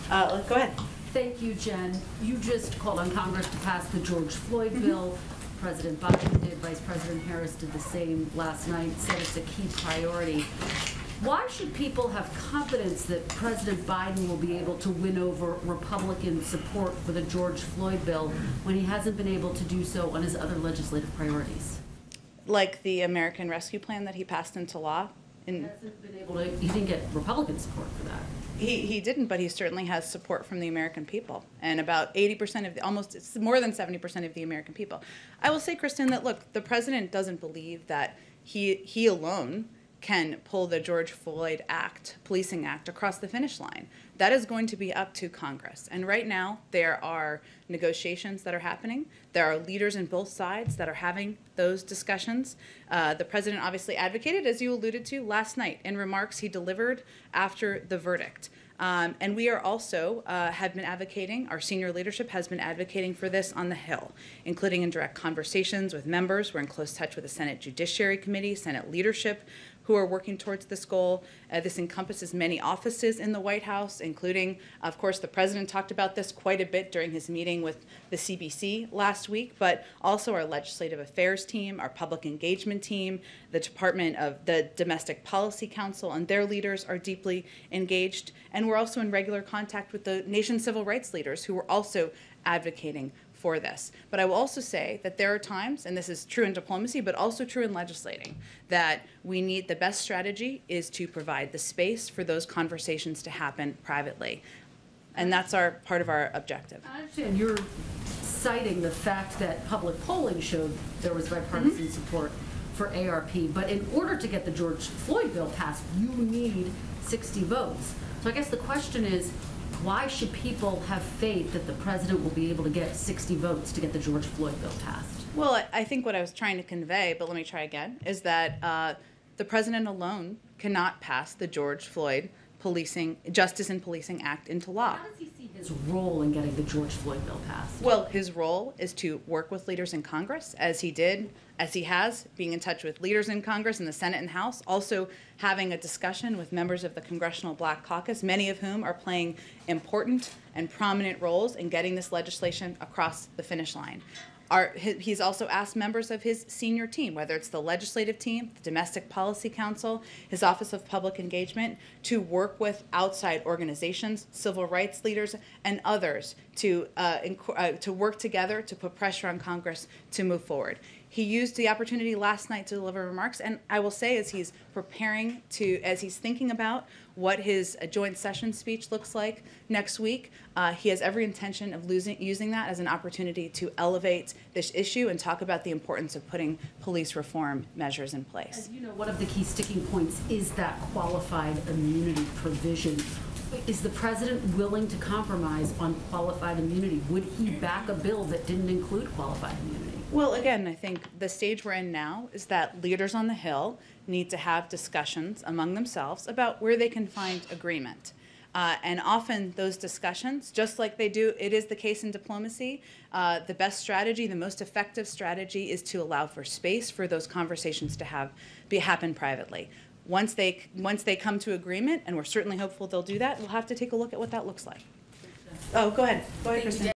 Go ahead. Thank you, Jen. You just called on Congress to pass the George Floyd bill. President Biden did, Vice President Harris did the same last night, said it's a key priority. Why should people have confidence that President Biden will be able to win over Republican support for the George Floyd bill when he hasn't been able to do so on his other legislative priorities? Like the American Rescue Plan that he passed into law? He hasn't been able to, he didn't get Republican support for that. He didn't, but he certainly has support from the American people, and about 80% of it's more than 70% of the American people. I will say, Kristen, that look, the president doesn't believe that he alone can pull the George Floyd Policing Act across the finish line. That is going to be up to Congress. And right now, there are negotiations that are happening. There are leaders in both sides that are having those discussions. The president obviously advocated, as you alluded to, last night in remarks he delivered after the verdict. And we are also have been advocating, our senior leadership has been advocating for this on the Hill, including in direct conversations with members. We're in close touch with the Senate Judiciary Committee, Senate leadership, who are working towards this goal. This encompasses many offices in the White House, including, of course, the president talked about this quite a bit during his meeting with the CBC last week, but also our legislative affairs team, our public engagement team, the Department of the Domestic Policy Council, and their leaders are deeply engaged. And we're also in regular contact with the nation's civil rights leaders who are also advocating for this. But I will also say that there are times, and this is true in diplomacy, but also true in legislating, that we need, the best strategy is to provide the space for those conversations to happen privately. And that's part of our objective. I understand you're citing the fact that public polling showed there was bipartisan support for ARP, but in order to get the George Floyd bill passed, you need 60 votes. So I guess the question is, why should people have faith that the president will be able to get 60 votes to get the George Floyd bill passed? Well, I think what I was trying to convey, but let me try again, is that the president alone cannot pass the George Floyd Justice in Policing Act into law. How does he see his role in getting the George Floyd bill passed? Well, his role is to work with leaders in Congress, as he has, being in touch with leaders in Congress, in the Senate and House, also having a discussion with members of the Congressional Black Caucus, many of whom are playing important and prominent roles in getting this legislation across the finish line. He's also asked members of his senior team, whether it's the legislative team, the Domestic Policy Council, his Office of Public Engagement, to work with outside organizations, civil rights leaders, and others to work together to put pressure on Congress to move forward. He used the opportunity last night to deliver remarks, and I will say, as he's thinking about what his joint session speech looks like next week, he has every intention of using that as an opportunity to elevate this issue and talk about the importance of putting police reform measures in place. As you know, one of the key sticking points is that qualified immunity provision. Is the president willing to compromise on qualified immunity? Would he back a bill that didn't include qualified immunity? Well, again, I think the stage we're in now is that leaders on the Hill need to have discussions among themselves about where they can find agreement. And often those discussions, just like it is the case in diplomacy, the best strategy, the most effective strategy is to allow for space for those conversations to happen privately. Once they come to agreement, and we're certainly hopeful they'll do that, we'll have to take a look at what that looks like. Oh, go ahead. Go ahead, Kristen.